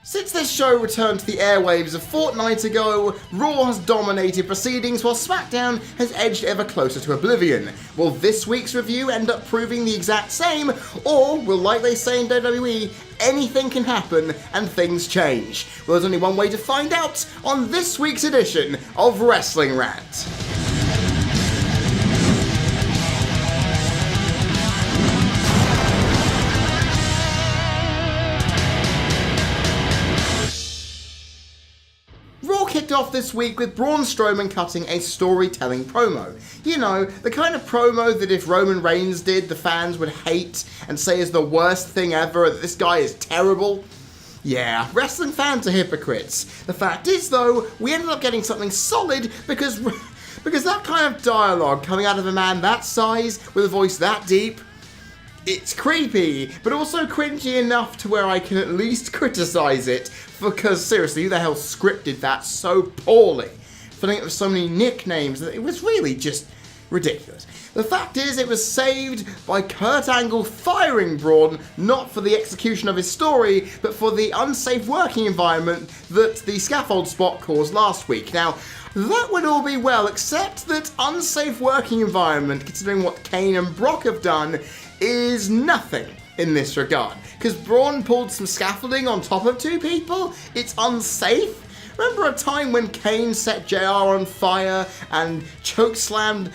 Since this show returned to the airwaves a fortnight ago, Raw has dominated proceedings while SmackDown has edged ever closer to oblivion. Will this week's review end up proving the exact same, or will, like they say in WWE, anything can happen and things change? Well, there's only one way to find out on this week's edition of Wrestling Rant. Kicked off this week with Braun Strowman cutting a storytelling promo. You know, the kind of promo that if Roman Reigns did, the fans would hate and say is the worst thing ever, that this guy is terrible. Yeah, wrestling fans are hypocrites. The fact is, though, we ended up getting something solid because that kind of dialogue coming out of a man that size with a voice that deep, it's creepy, but also cringy enough to where I can at least criticize it, because seriously, who the hell scripted that so poorly? Filling it with so many nicknames that it was really just ridiculous. The fact is, it was saved by Kurt Angle firing Braun, not for the execution of his story, but for the unsafe working environment that the scaffold spot caused last week. Now, that would all be well, except that unsafe working environment, considering what Kane and Brock have done, is nothing in this regard. Because Braun pulled some scaffolding on top of two people? It's unsafe? Remember a time when Kane set JR on fire and chokeslammed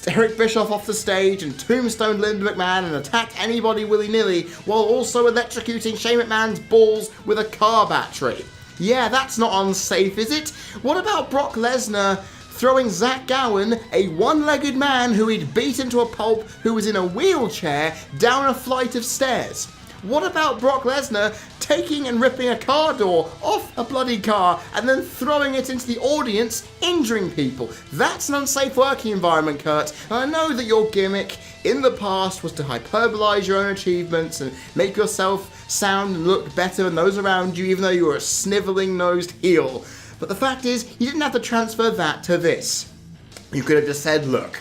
Eric Bischoff off the stage and tombstoned Linda McMahon and attacked anybody willy-nilly while also electrocuting Shane McMahon's balls with a car battery? Yeah, that's not unsafe, is it? What about Brock Lesnar throwing Zach Gowen, a one-legged man who he'd beat into a pulp who was in a wheelchair, down a flight of stairs? What about Brock Lesnar taking and ripping a car door off a bloody car and then throwing it into the audience, injuring people? That's an unsafe working environment, Kurt. And I know that your gimmick in the past was to hyperbolize your own achievements and make yourself sound and look better than those around you, even though you were a sniveling-nosed heel. But the fact is, you didn't have to transfer that to this. You could have just said, look,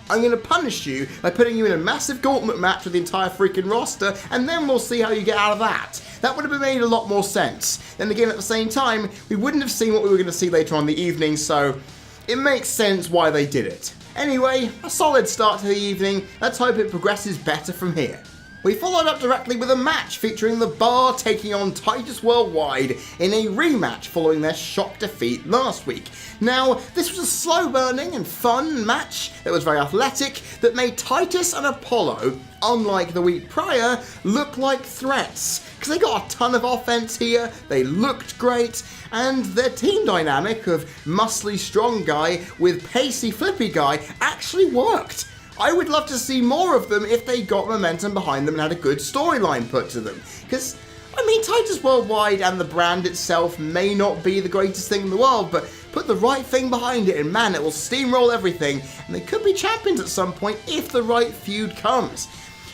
I'm going to punish you by putting you in a massive gauntlet match with the entire freaking roster, and then we'll see how you get out of that. That would have made a lot more sense. Then again, at the same time, we wouldn't have seen what we were going to see later on in the evening, so it makes sense why they did it. Anyway, a solid start to the evening. Let's hope it progresses better from here. We followed up directly with a match featuring The Bar taking on Titus Worldwide in a rematch following their shock defeat last week. Now, this was a slow-burning and fun match that was very athletic that made Titus and Apollo, unlike the week prior, look like threats. Because they got a ton of offense here, they looked great, and their team dynamic of muscly strong guy with pacey flippy guy actually worked. I would love to see more of them if they got momentum behind them and had a good storyline put to them. Because, I mean, Titus Worldwide and the brand itself may not be the greatest thing in the world, but put the right thing behind it and man, it will steamroll everything, and they could be champions at some point if the right feud comes.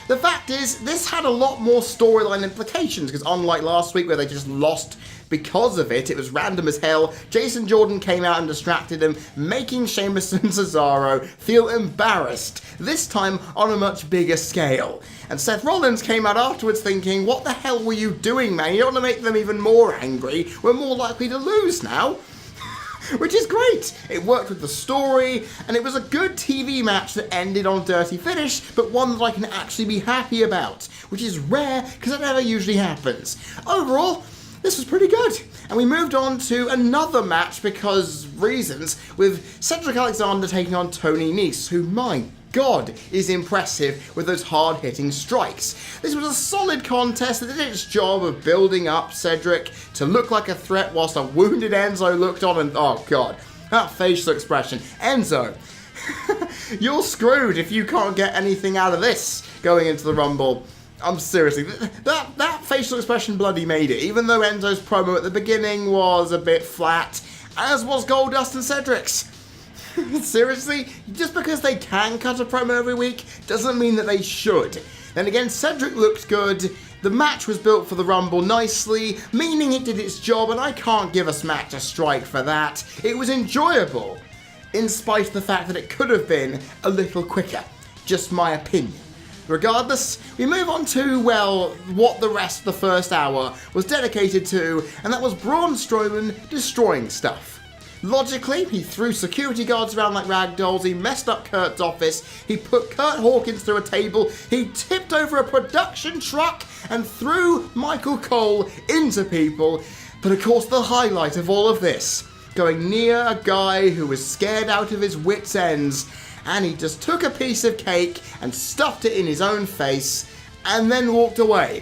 The fact is, this had a lot more storyline implications, because unlike last week where they just lost because of it, it was random as hell. Jason Jordan came out and distracted him, making Sheamus and Cesaro feel embarrassed, this time on a much bigger scale. And Seth Rollins came out afterwards thinking, what the hell were you doing, man? You don't want to make them even more angry. We're more likely to lose now. Which is great. It worked with the story, and it was a good TV match that ended on a dirty finish, but one that I can actually be happy about, which is rare because that never usually happens. Overall, this was pretty good. And we moved on to another match because reasons, with Cedric Alexander taking on Tony Nese, who, my God, is impressive with those hard-hitting strikes. This was a solid contest that did its job of building up Cedric to look like a threat whilst a wounded Enzo looked on and, oh God, that facial expression. Enzo, you're screwed if you can't get anything out of this going into the Rumble. I'm seriously, that facial expression bloody made it, even though Enzo's promo at the beginning was a bit flat, as was Goldust and Cedric's. Seriously? Just because they can cut a promo every week doesn't mean that they should. Then again, Cedric looked good, the match was built for the Rumble nicely, meaning it did its job, and I can't give a SmackDown a strike for that. It was enjoyable, in spite of the fact that it could have been a little quicker. Just my opinion. Regardless, we move on to, well, what the rest of the first hour was dedicated to, and that was Braun Strowman destroying stuff. Logically, he threw security guards around like ragdolls, he messed up Kurt's office, he put Kurt Hawkins through a table, he tipped over a production truck and threw Michael Cole into people. But of course the highlight of all of this, going near a guy who was scared out of his wits' ends, and he just took a piece of cake and stuffed it in his own face and then walked away.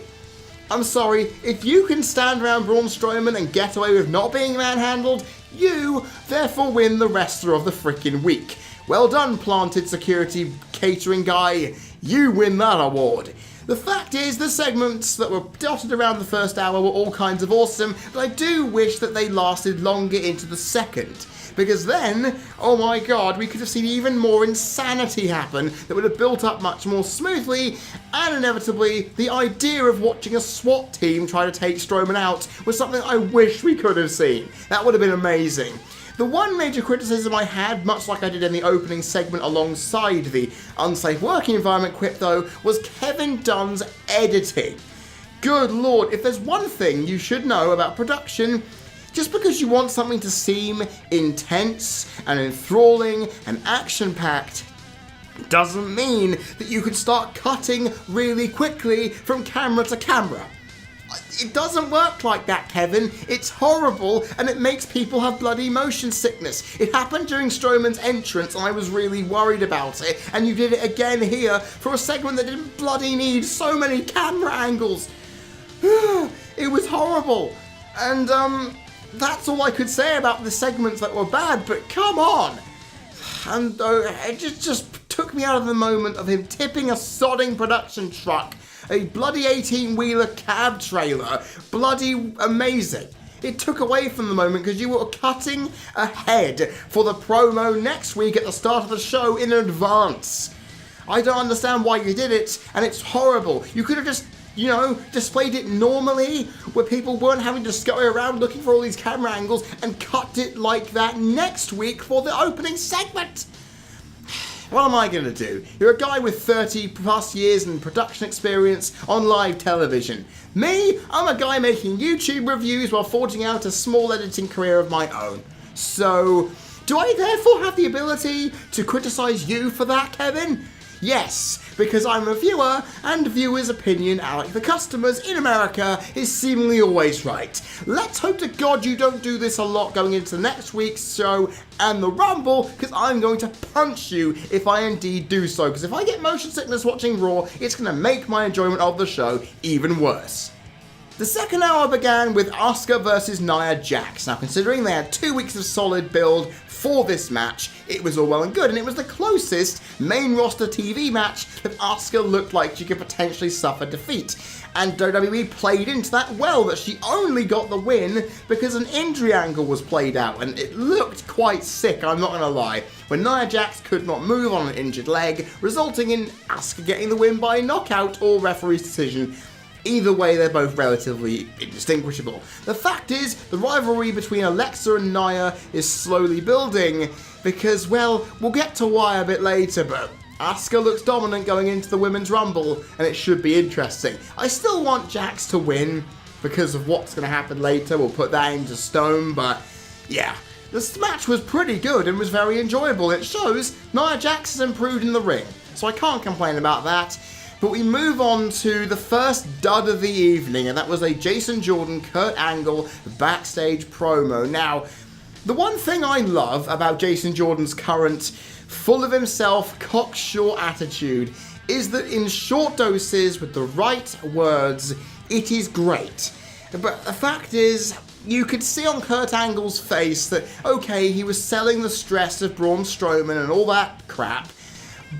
I'm sorry, if you can stand around Braun Strowman and get away with not being manhandled, you therefore win the Wrestler of the frickin' Week. Well done, planted security catering guy. You win that award. The fact is, the segments that were dotted around the first hour were all kinds of awesome, but I do wish that they lasted longer into the second. Because then, oh my god, we could have seen even more insanity happen that would have built up much more smoothly, and inevitably, the idea of watching a SWAT team try to take Strowman out was something I wish we could have seen. That would have been amazing. The one major criticism I had, much like I did in the opening segment alongside the unsafe working environment quip though, was Kevin Dunn's editing. Good lord, if there's one thing you should know about production, just because you want something to seem intense and enthralling and action-packed doesn't mean that you can start cutting really quickly from camera to camera. It doesn't work like that, Kevin. It's horrible, and it makes people have bloody motion sickness. It happened during Strowman's entrance, and I was really worried about it, and you did it again here for a segment that didn't bloody need so many camera angles. It was horrible. And, that's all I could say about the segments that were bad, but come on! And it just took me out of the moment of him tipping a sodding production truck, a bloody 18-wheeler cab trailer, bloody amazing. It took away from the moment because you were cutting ahead for the promo next week at the start of the show in advance. I don't understand why you did it, and it's horrible. You could have just, displayed it normally, where people weren't having to scurry around looking for all these camera angles, and cut it like that next week for the opening segment. What am I going to do? You're a guy with 30 plus years in production experience on live television. Me, I'm a guy making YouTube reviews while forging out a small editing career of my own. So, do I therefore have the ability to criticize you for that, Kevin? Yes, because I'm a viewer, and viewers' opinion, like the customers in America, is seemingly always right. Let's hope to God you don't do this a lot going into next week's show and the Rumble, because I'm going to punch you if I indeed do so, because if I get motion sickness watching Raw, it's going to make my enjoyment of the show even worse. The second hour began with Asuka versus Nia Jax. Now, considering they had 2 weeks of solid build for this match, it was all well and good, and it was the closest main roster TV match that Asuka looked like she could potentially suffer defeat. And WWE played into that well, that she only got the win because an injury angle was played out, and it looked quite sick, I'm not going to lie, when Nia Jax could not move on an injured leg, resulting in Asuka getting the win by knockout or referee's decision. Either way, they're both relatively indistinguishable. The fact is, the rivalry between Alexa and Nia is slowly building, because, well, we'll get to why a bit later, but Asuka looks dominant going into the Women's Rumble, and it should be interesting. I still want Jax to win, because of what's going to happen later, we'll put that into stone, but yeah. This match was pretty good and was very enjoyable. It shows Nia Jax has improved in the ring, so I can't complain about that. But we move on to the first dud of the evening, and that was a Jason Jordan, Kurt Angle backstage promo. Now, the one thing I love about Jason Jordan's current, full of himself, cocksure attitude is that in short doses with the right words, it is great. But the fact is, you could see on Kurt Angle's face that, okay, he was selling the stress of Braun Strowman and all that crap.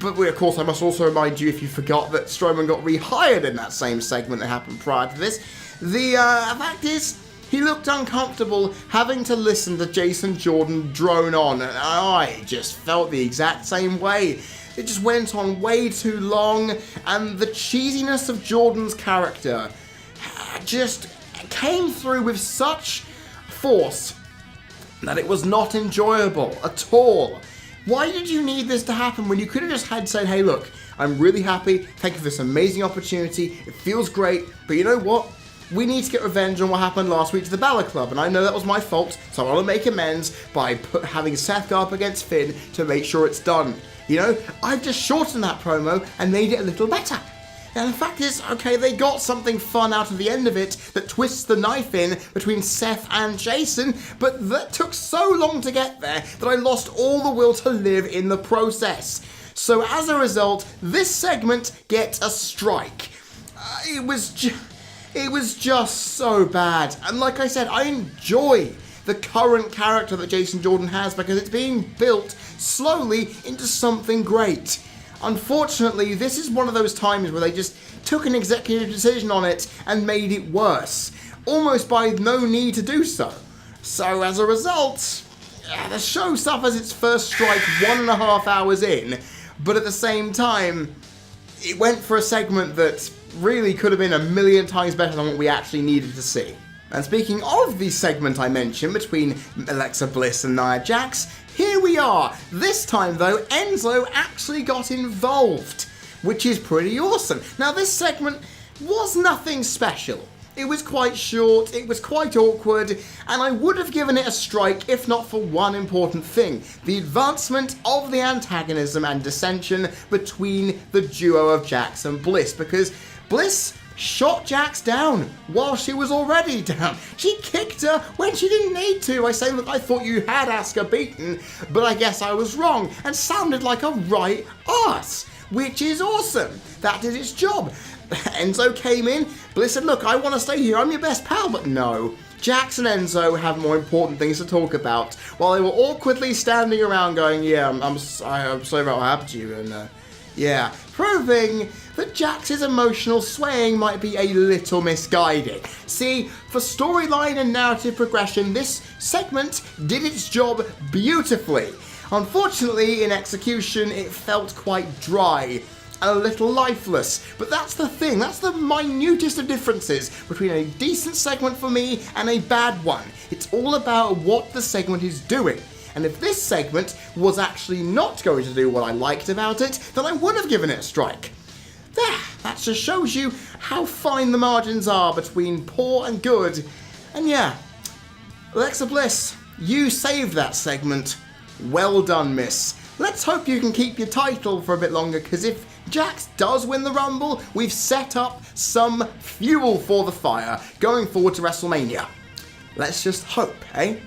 But of course, I must also remind you, if you forgot, that Strowman got rehired in that same segment that happened prior to this. The fact is, he looked uncomfortable having to listen to Jason Jordan drone on, and I just felt the exact same way. It just went on way too long, and the cheesiness of Jordan's character just came through with such force that it was not enjoyable at all. Why did you need this to happen when you could have just said, hey look, I'm really happy. Thank you for this amazing opportunity. It feels great. But you know what? We need to get revenge on what happened last week to the Balor Club, and I know that was my fault, so I want to make amends by having Seth go up against Finn to make sure it's done. You know, I've just shortened that promo and made it a little better. And the fact is, okay, they got something fun out of the end of it that twists the knife in between Seth and Jason, but that took so long to get there that I lost all the will to live in the process. So as a result, this segment gets a strike. It was just so bad. And like I said, I enjoy the current character that Jason Jordan has because it's being built slowly into something great. Unfortunately, this is one of those times where they just took an executive decision on it and made it worse, almost by no need to do so. So as a result, the show suffers its first strike 1.5 hours in, but at the same time, it went for a segment that really could have been a million times better than what we actually needed to see. And speaking of the segment I mentioned between Alexa Bliss and Nia Jax, here we are. This time though, Enzo actually got involved, which is pretty awesome. Now this segment was nothing special. It was quite short, it was quite awkward, and I would have given it a strike if not for one important thing: the advancement of the antagonism and dissension between the duo of Jax and Bliss, because Bliss shot Jax down while she was already down. She kicked her when she didn't need to by saying, look, I thought you had Asuka beaten, but I guess I was wrong, and sounded like a right arse, which is awesome. That did its job. Enzo came in, Bliss said, look, I want to stay here, I'm your best pal, but no. Jax and Enzo have more important things to talk about, while they were awkwardly standing around going, yeah, I'm sorry about what happened to you, and yeah, proving that Jax's emotional swaying might be a little misguided. See, for storyline and narrative progression, this segment did its job beautifully. Unfortunately, in execution, it felt quite dry and a little lifeless. But that's the thing, that's the minutest of differences between a decent segment for me and a bad one. It's all about what the segment is doing. And if this segment was actually not going to do what I liked about it, then I would have given it a strike. There, that just shows you how fine the margins are between poor and good. And yeah, Alexa Bliss, you saved that segment. Well done, miss. Let's hope you can keep your title for a bit longer, because if Jax does win the Rumble, we've set up some fuel for the fire going forward to WrestleMania. Let's just hope, eh?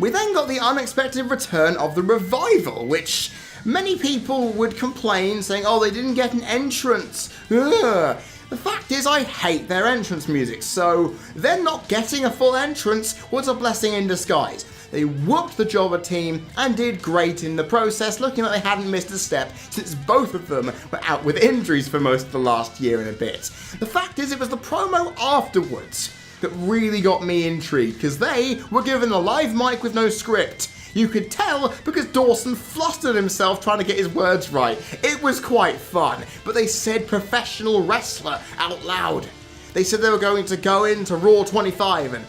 We then got the unexpected return of the Revival, which many people would complain, saying, oh, they didn't get an entrance. Ugh. The fact is, I hate their entrance music, so them not getting a full entrance was a blessing in disguise. They whooped the Jobber team and did great in the process, looking like they hadn't missed a step since both of them were out with injuries for most of the last year and a bit. The fact is, it was the promo afterwards that really got me intrigued, because they were given a live mic with no script. You could tell because Dawson flustered himself trying to get his words right. It was quite fun, but they said professional wrestler out loud. They said they were going to go into Raw 25 and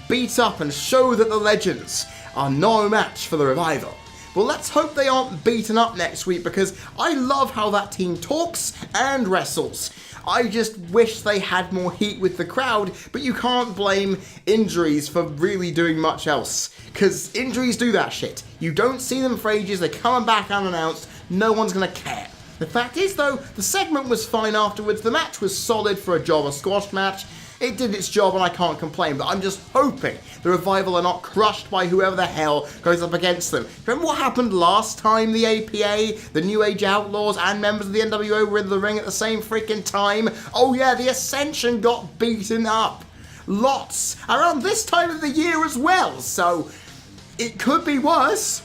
beat up and show that the legends are no match for the Revival. Well, let's hope they aren't beaten up next week, because I love how that team talks and wrestles. I just wish they had more heat with the crowd, but you can't blame injuries for really doing much else, because injuries do that shit. You don't see them for ages, they come back unannounced, no one's gonna care. The fact is though, the segment was fine afterwards, the match was solid for a jobber squash match. It did its job and I can't complain, but I'm just hoping the Revival are not crushed by whoever the hell goes up against them. Remember what happened last time the APA, the New Age Outlaws, and members of the NWO were in the ring at the same freaking time? Oh yeah, the Ascension got beaten up. Lots. Around this time of the year as well, so it could be worse.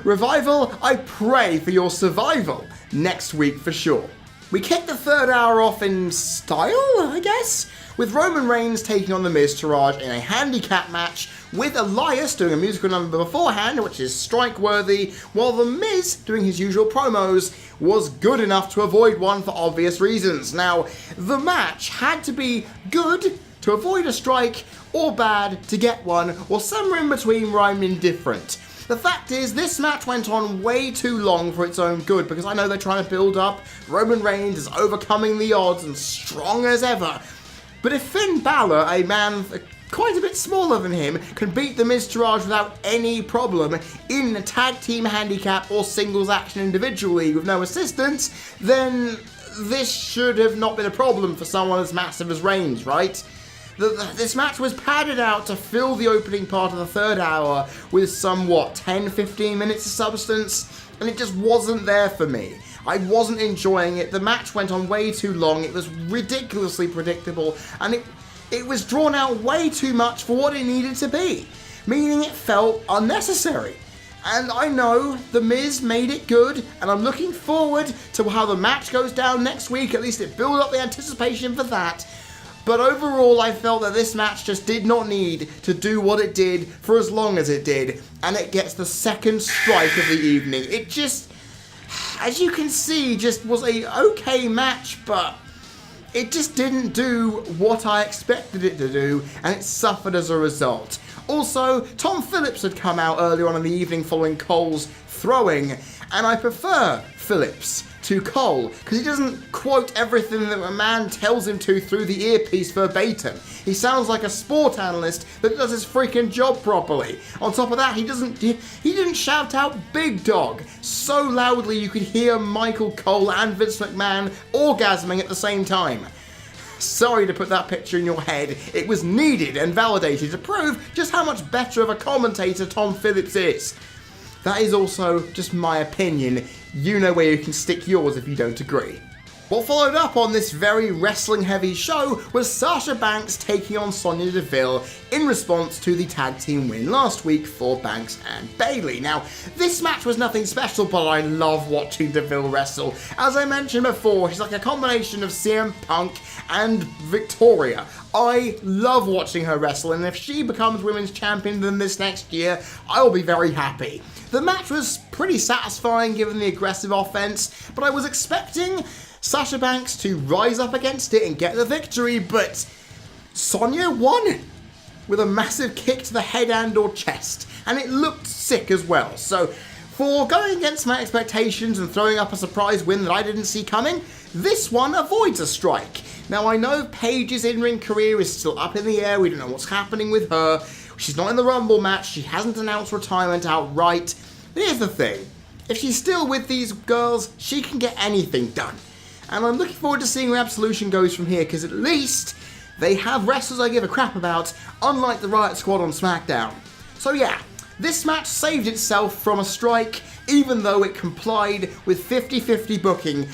Revival, I pray for your survival next week for sure. We kicked the third hour off in style, I guess, with Roman Reigns taking on The Miz Taraj in a handicap match, with Elias doing a musical number beforehand, which is strike-worthy, while The Miz, doing his usual promos, was good enough to avoid one for obvious reasons. Now, the match had to be good to avoid a strike, or bad to get one, or somewhere in between where I'm indifferent. The fact is, this match went on way too long for its own good, because I know they're trying to build up Roman Reigns as overcoming the odds and strong as ever. But if Finn Balor, a man quite a bit smaller than him, can beat the Miz without any problem in a tag team handicap or singles action individually with no assistance, then this should have not been a problem for someone as massive as Reigns, right? This match was padded out to fill the opening part of the third hour with some, 10-15 minutes of substance, and it just wasn't there for me. I wasn't enjoying it. The match went on way too long. It was ridiculously predictable, and it was drawn out way too much for what it needed to be, meaning it felt unnecessary. And I know The Miz made it good, and I'm looking forward to how the match goes down next week. At least it built up the anticipation for that. But overall, I felt that this match just did not need to do what it did for as long as it did, and it gets the second strike of the evening. It just, as you can see, just was a okay match, but it just didn't do what I expected it to do, and it suffered as a result. Also, Tom Phillips had come out earlier on in the evening following Cole's throwing, and I prefer Phillips to Cole, because he doesn't quote everything that a man tells him to through the earpiece verbatim. He sounds like a sport analyst that does his freaking job properly. On top of that, he didn't shout out "Big Dog" so loudly you could hear Michael Cole and Vince McMahon orgasming at the same time. Sorry to put that picture in your head. It was needed and validated to prove just how much better of a commentator Tom Phillips is. That is also just my opinion. You know where you can stick yours if you don't agree. What followed up on this very wrestling-heavy show was Sasha Banks taking on Sonya Deville in response to the tag team win last week for Banks and Bayley. Now, this match was nothing special, but I love watching Deville wrestle. As I mentioned before, she's like a combination of CM Punk and Victoria. I love watching her wrestle, and if she becomes women's champion then this next year, I'll be very happy. The match was pretty satisfying given the aggressive offense, but I was expecting Sasha Banks to rise up against it and get the victory, but Sonya won with a massive kick to the head and or chest, and it looked sick as well. So for going against my expectations and throwing up a surprise win that I didn't see coming, this one avoids a strike. Now, I know Paige's in-ring career is still up in the air. We don't know what's happening with her. She's not in the Rumble match. She hasn't announced retirement outright. But here's the thing. If she's still with these girls, she can get anything done. And I'm looking forward to seeing where Absolution goes from here, because at least they have wrestlers I give a crap about, unlike the Riot Squad on SmackDown. So yeah, this match saved itself from a strike, even though it complied with 50-50 booking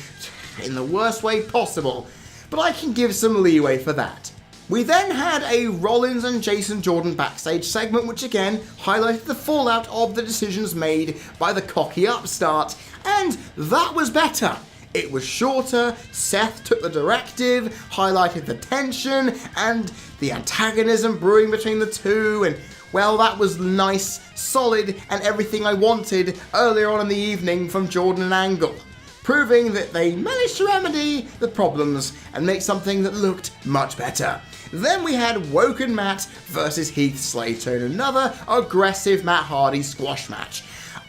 in the worst way possible. But I can give some leeway for that. We then had a Rollins and Jason Jordan backstage segment, which again highlighted the fallout of the decisions made by the cocky upstart, and that was better. It was shorter, Seth took the directive, highlighted the tension and the antagonism brewing between the two, and well, that was nice, solid, and everything I wanted earlier on in the evening from Jordan and Angle, proving that they managed to remedy the problems and make something that looked much better. Then we had Woken Matt versus Heath Slater in another aggressive Matt Hardy squash match.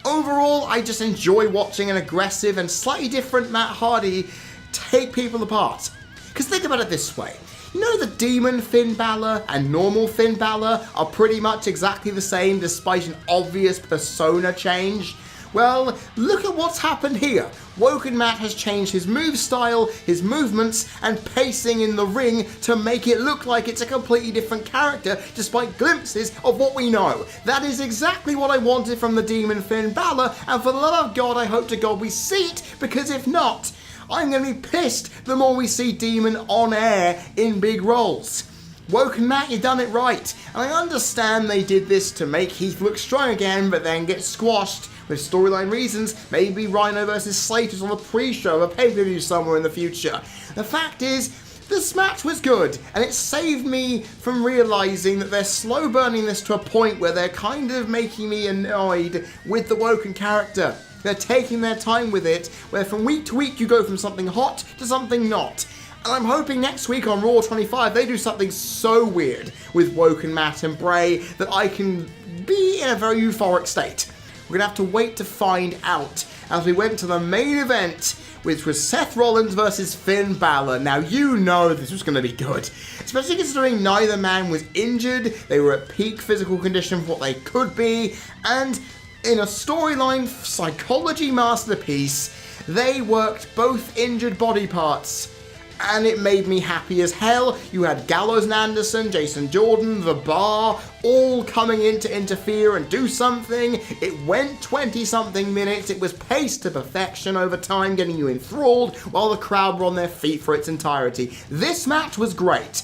Overall, I just enjoy watching an aggressive and slightly different Matt Hardy take people apart. Because think about it this way. You know the Demon Finn Balor and normal Finn Balor are pretty much exactly the same despite an obvious persona change? Well, look at what's happened here. Woken Matt has changed his move style, his movements, and pacing in the ring to make it look like it's a completely different character, despite glimpses of what we know. That is exactly what I wanted from the Demon Finn Balor, and for the love of God, I hope to God we see it, because if not, I'm going to be pissed the more we see Demon on air in big roles. Woken Matt, you done it right. And I understand they did this to make Heath look strong again, but then get squashed with storyline reasons. Maybe Rhino versus Slater's on the pre-show of a pay-per-view somewhere in the future. The fact is, this match was good, and it saved me from realising that they're slow burning this to a point where they're kind of making me annoyed with the Woken character. They're taking their time with it, where from week to week you go from something hot to something not. And I'm hoping next week on Raw 25 they do something so weird with Woken Matt and Bray that I can be in a very euphoric state. We're going to have to wait to find out as we went to the main event, which was Seth Rollins versus Finn Balor. Now, you know this was going to be good, especially considering neither man was injured. They were at peak physical condition for what they could be, and in a storyline psychology masterpiece, they worked both injured body parts, and it made me happy as hell. You had Gallows and Anderson, Jason Jordan, The Bar, all coming in to interfere and do something. It went 20-something minutes. It was paced to perfection over time, getting you enthralled while the crowd were on their feet for its entirety. This match was great.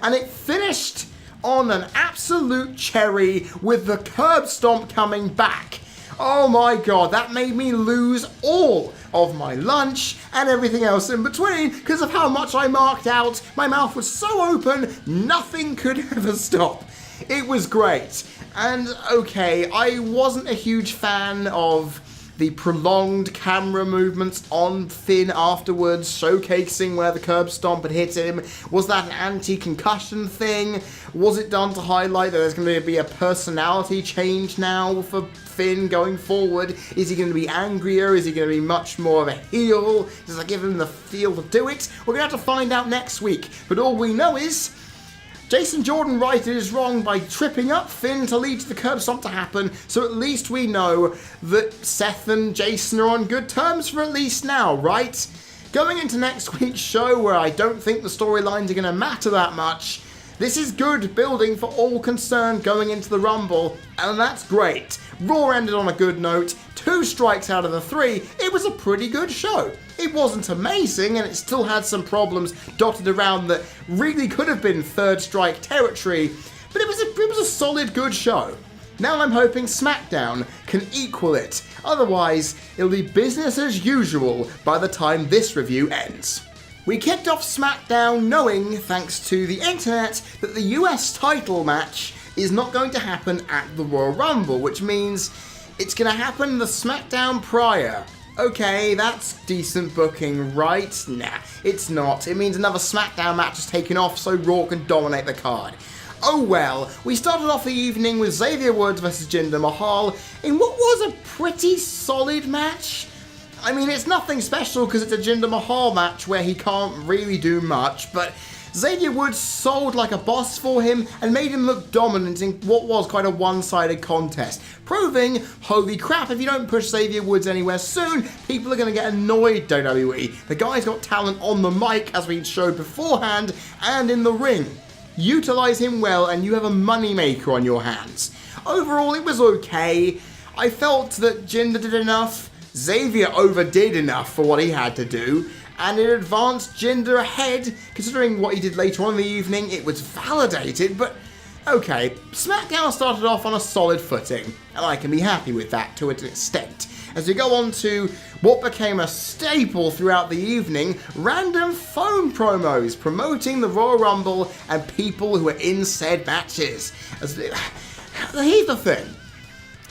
And it finished on an absolute cherry with the curb stomp coming back. Oh my god, that made me lose all of my lunch and everything else in between because of how much I marked out. My mouth was so open, nothing could ever stop. It was great. And okay, I wasn't a huge fan of the prolonged camera movements on Finn afterwards, showcasing where the curb stomp had hit him. Was that an anti-concussion thing? Was it done to highlight that there's going to be a personality change now for Finn going forward? Is he going to be angrier? Is he going to be much more of a heel? Does that give him the feel to do it? We're going to have to find out next week. But all we know is Jason Jordan righted his wrong by tripping up Finn to lead to the curb stomp to happen, so at least we know that Seth and Jason are on good terms for at least now, right? Going into next week's show, where I don't think the storylines are going to matter that much, this is good building for all concerned going into the Rumble, and that's great. Raw ended on a good note, 2 strikes out of the 3, it was a pretty good show. It wasn't amazing, and it still had some problems dotted around that really could have been third strike territory, but it was a solid, good show. Now I'm hoping SmackDown can equal it, otherwise it'll be business as usual by the time this review ends. We kicked off SmackDown knowing, thanks to the internet, that the US title match is not going to happen at the Royal Rumble, which means it's going to happen the SmackDown prior. Okay, that's decent booking, right? Nah, it's not. It means another SmackDown match is taken off so Raw can dominate the card. Oh well, we started off the evening with Xavier Woods versus Jinder Mahal in what was a pretty solid match. I mean, it's nothing special because it's a Jinder Mahal match where he can't really do much, but Xavier Woods sold like a boss for him and made him look dominant in what was quite a one-sided contest, proving, holy crap, if you don't push Xavier Woods anywhere soon, people are going to get annoyed, WWE. The guy's got talent on the mic, as we showed beforehand, and in the ring. Utilize him well and you have a moneymaker on your hands. Overall, it was okay. I felt that Jinder did enough, Xavier overdid enough for what he had to do, and it advanced Jinder ahead. Considering what he did later on in the evening, it was validated, but okay, SmackDown started off on a solid footing, and I can be happy with that to an extent. As we go on to what became a staple throughout the evening, random phone promos promoting the Royal Rumble and people who were in said matches. Here's the thing,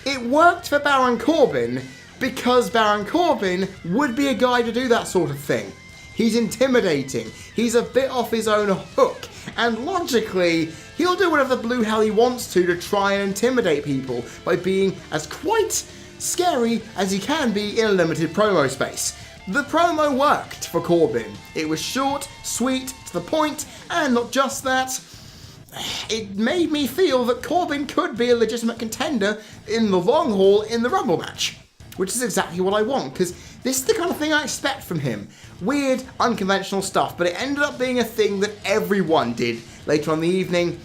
it worked for Baron Corbin, because Baron Corbin would be a guy to do that sort of thing. He's intimidating, he's a bit off his own hook, and logically, he'll do whatever the blue hell he wants to try and intimidate people by being as quite scary as he can be in a limited promo space. The promo worked for Corbin. It was short, sweet, to the point, and not just that, it made me feel that Corbin could be a legitimate contender in the long haul in the Rumble match. Which is exactly what I want, because this is the kind of thing I expect from him. Weird, unconventional stuff, but it ended up being a thing that everyone did later on in the evening,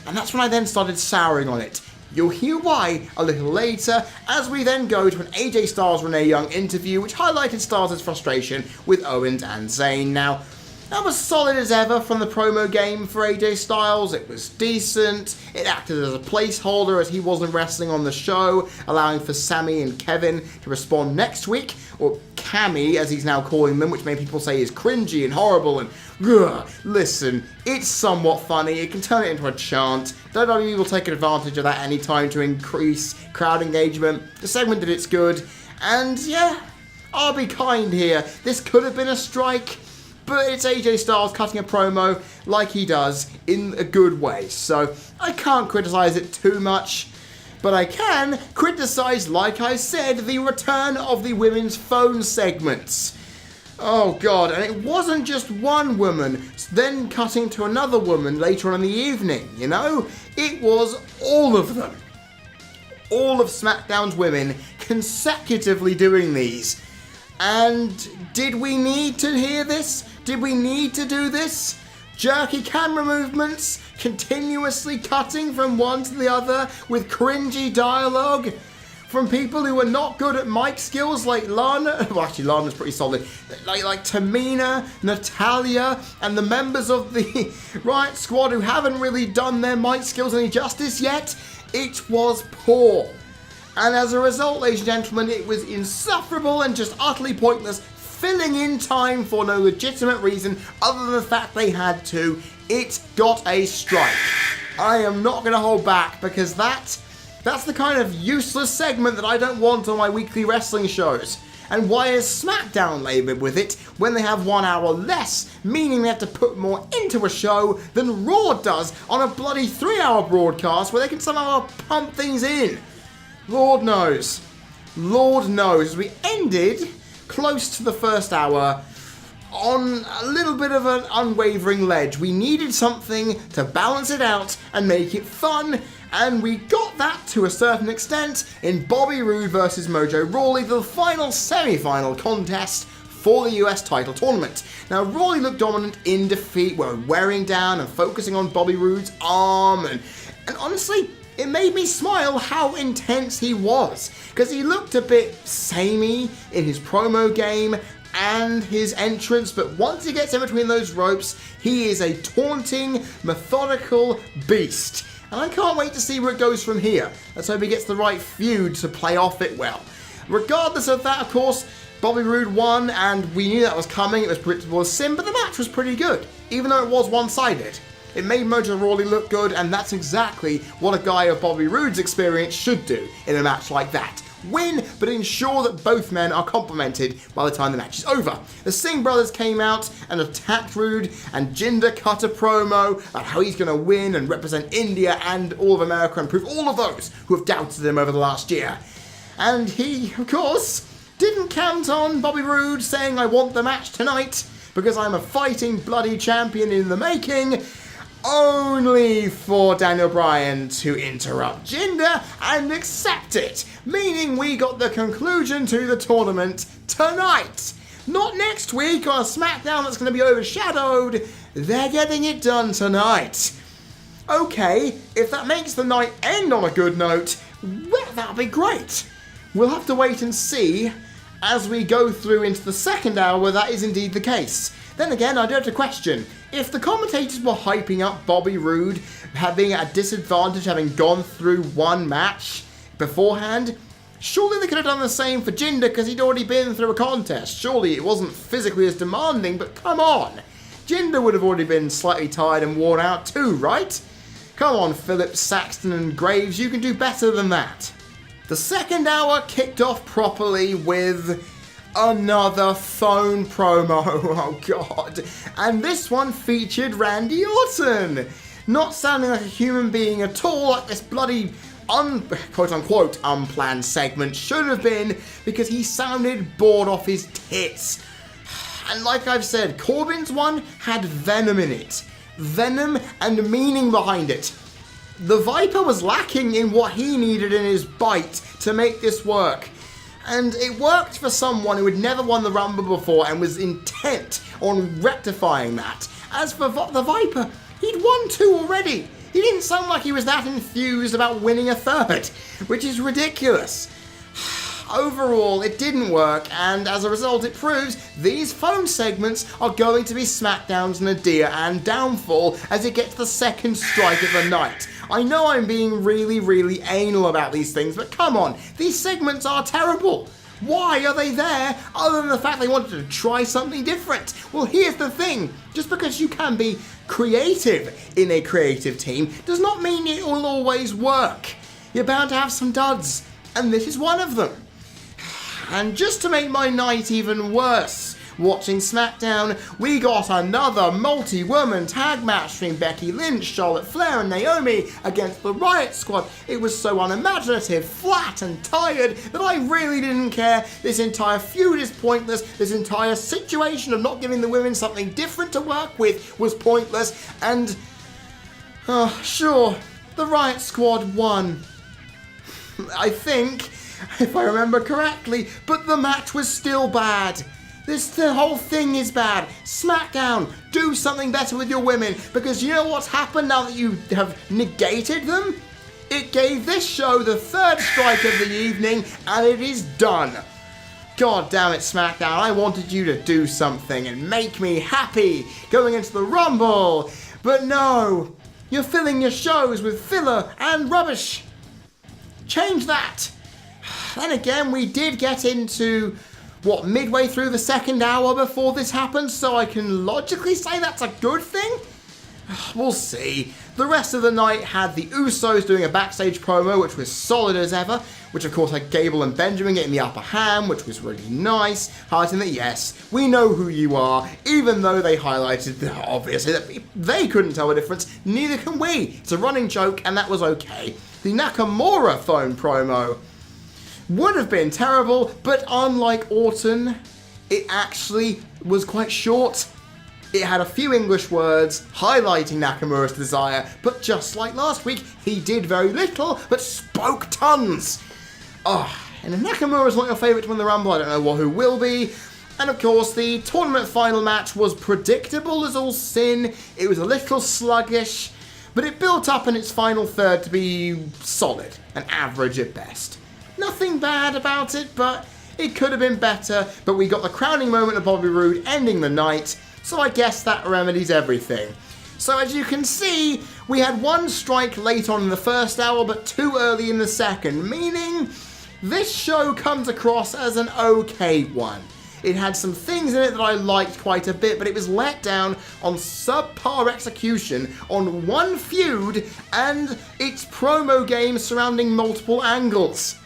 and that's when I then started souring on it. You'll hear why a little later, as we then go to an AJ Styles Renee Young interview, which highlighted Styles' frustration with Owens and Zayn. Now, that was solid as ever from the promo game for AJ Styles. It was decent. It acted as a placeholder as he wasn't wrestling on the show, allowing for Sammy and Kevin to respond next week, or Cammy as he's now calling them, which many people say is cringy and horrible and ugh. Listen, it's somewhat funny. It can turn it into a chant. WWE will take advantage of that anytime to increase crowd engagement. The segment did its good, and yeah, I'll be kind here. This could have been a strike, but it's AJ Styles cutting a promo like he does in a good way, so I can't criticise it too much. But I can criticise, like I said, the return of the women's phone segments. Oh god, and it wasn't just one woman, then cutting to another woman later on in the evening, you know? It was all of them. All of SmackDown's women consecutively doing these. And did we need to hear this? Did we need to do this? Jerky camera movements, continuously cutting from one to the other with cringy dialogue from people who are not good at mic skills like Lana. Well, actually, Lana's pretty solid. Like Tamina, Natalya, and the members of the Riot Squad who haven't really done their mic skills any justice yet. It was poor. And as a result, ladies and gentlemen, it was insufferable and just utterly pointless, filling in time for no legitimate reason other than the fact they had to. It got a strike. I am not going to hold back because that's the kind of useless segment that I don't want on my weekly wrestling shows. And why is SmackDown laboured with it when they have 1 hour less, meaning they have to put more into a show than Raw does on a bloody 3-hour broadcast where they can somehow pump things in? Lord knows. Lord knows. We ended close to the first hour on a little bit of an unwavering ledge. We needed something to balance it out and make it fun, and we got that to a certain extent in Bobby Roode versus Mojo Rawley, the final semi-final contest for the US title tournament. Now, Rawley looked dominant in defeat, wearing down and focusing on Bobby Roode's arm, and honestly, it made me smile how intense he was, because he looked a bit samey in his promo game and his entrance, but once he gets in between those ropes, he is a taunting, methodical beast. And I can't wait to see where it goes from here. Let's hope he gets the right feud to play off it well. Regardless of that, of course, Bobby Roode won, and we knew that was coming. It was predictable as sin, but the match was pretty good, even though it was one-sided. It made Mojo Rawley look good, and that's exactly what a guy of Bobby Roode's experience should do in a match like that. Win, but ensure that both men are complimented by the time the match is over. The Singh brothers came out and attacked Roode, and Jinder cut a promo about how he's going to win and represent India and all of America and prove all of those who have doubted him over the last year. And he, of course, didn't count on Bobby Roode saying, "I want the match tonight because I'm a fighting bloody champion in the making," only for Daniel Bryan to interrupt Jinder and accept it, meaning we got the conclusion to the tournament tonight. Not next week on a SmackDown that's going to be overshadowed. They're getting it done tonight. Okay, if that makes the night end on a good note, well, that'll be great. We'll have to wait and see as we go through into the second hour where that is indeed the case. Then again, I do have to question, if the commentators were hyping up Bobby Roode being at a disadvantage having gone through one match beforehand, surely they could have done the same for Jinder because he'd already been through a contest. Surely it wasn't physically as demanding, but come on. Jinder would have already been slightly tired and worn out too, right? Come on, Phillips, Saxton and Graves, you can do better than that. The second hour kicked off properly with another phone promo, oh god, and this one featured Randy Orton, not sounding like a human being at all, like this bloody quote-unquote unplanned segment should have been, because he sounded bored off his tits. And like I've said, Corbin's one had venom in it, venom and meaning behind it. The Viper was lacking in what he needed in his bite to make this work. And it worked for someone who had never won the Rumble before and was intent on rectifying that. As for the Viper, he'd won 2 already. He didn't sound like he was that enthused about winning a 3rd, which is ridiculous. Overall, it didn't work, and as a result, it proves these phone segments are going to be SmackDown's nadir and downfall as it gets the second strike of the night. I know I'm being really, really anal about these things, but come on, these segments are terrible. Why are they there other than the fact they wanted to try something different? Well, here's the thing. Just because you can be creative in a creative team does not mean it will always work. You're bound to have some duds, and this is one of them. And just to make my night even worse, Watching SmackDown, we got another multi-woman tag match between Becky Lynch, Charlotte Flair and Naomi against the Riot Squad. It was so unimaginative, flat and tired that I really didn't care. This entire feud is pointless. This entire situation of not giving the women something different to work with was pointless. And, sure, the Riot Squad won. I think, if I remember correctly, but the match was still bad. The whole thing is bad. SmackDown, do something better with your women, because you know what's happened now that you have negated them? It gave this show the third strike of the evening, and it is done. God damn it, SmackDown, I wanted you to do something and make me happy going into the Rumble, but no, you're filling your shows with filler and rubbish. Change that. Then again, we did get into, midway through the second hour before this happened, so I can logically say that's a good thing? We'll see. The rest of the night had the Usos doing a backstage promo, which was solid as ever, which of course had Gable and Benjamin getting the upper hand, which was really nice, highlighting that yes, we know who you are, even though they highlighted that obviously that they couldn't tell the difference, neither can we. It's a running joke, and that was okay. The Nakamura phone promo would have been terrible, but unlike Orton, it actually was quite short. It had a few English words highlighting Nakamura's desire, but just like last week, he did very little, but spoke tons. And if Nakamura's not your favourite to win the Rumble, I don't know who will be. And of course, the tournament final match was predictable as all sin. It was a little sluggish, but it built up in its final third to be solid and average at best. Nothing bad about it, but it could have been better. But we got the crowning moment of Bobby Roode ending the night, so I guess that remedies everything. So as you can see, we had one strike late on in the first hour, but too early in the second, meaning this show comes across as an okay one. It had some things in it that I liked quite a bit, but it was let down on subpar execution on one feud and its promo game surrounding multiple angles.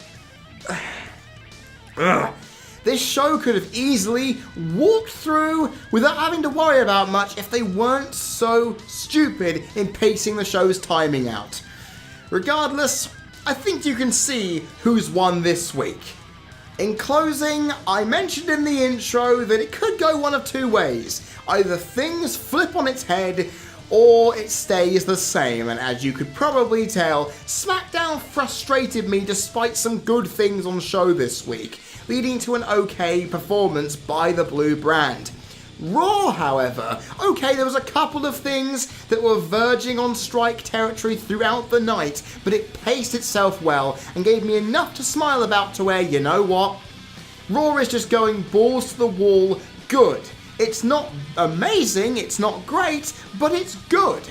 This show could have easily walked through without having to worry about much if they weren't so stupid in pacing the show's timing out. Regardless, I think you can see who's won this week. In closing, I mentioned in the intro that it could go one of two ways. Either things flip on its head, or it stays the same, and as you could probably tell, SmackDown frustrated me despite some good things on show this week, leading to an okay performance by the Blue brand. Raw, however, okay, there was a couple of things that were verging on strike territory throughout the night, but it paced itself well and gave me enough to smile about to where, you know what? Raw is just going balls to the wall good. It's not amazing, it's not great, but it's good.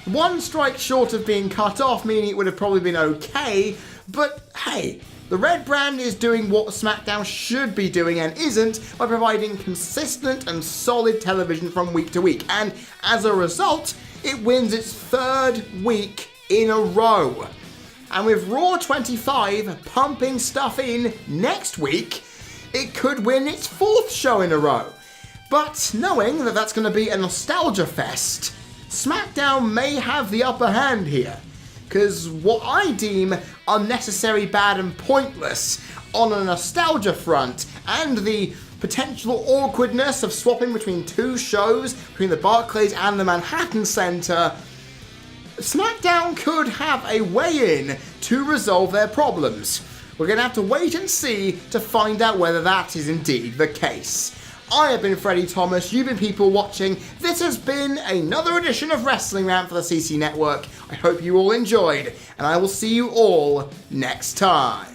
One strike short of being cut off, meaning it would have probably been okay, but hey, the Red brand is doing what SmackDown should be doing and isn't by providing consistent and solid television from week to week, and as a result, it wins its third week in a row. And with Raw 25 pumping stuff in next week, it could win its fourth show in a row. But knowing that that's going to be a nostalgia fest, SmackDown may have the upper hand here. Because what I deem unnecessary, bad and pointless on a nostalgia front, and the potential awkwardness of swapping between two shows, between the Barclays and the Manhattan Center, SmackDown could have a way in to resolve their problems. We're going to have to wait and see to find out whether that is indeed the case. I have been Freddie Thomas, you've been people watching. This has been another edition of Wrestling Rant for the CC Network. I hope you all enjoyed, and I will see you all next time.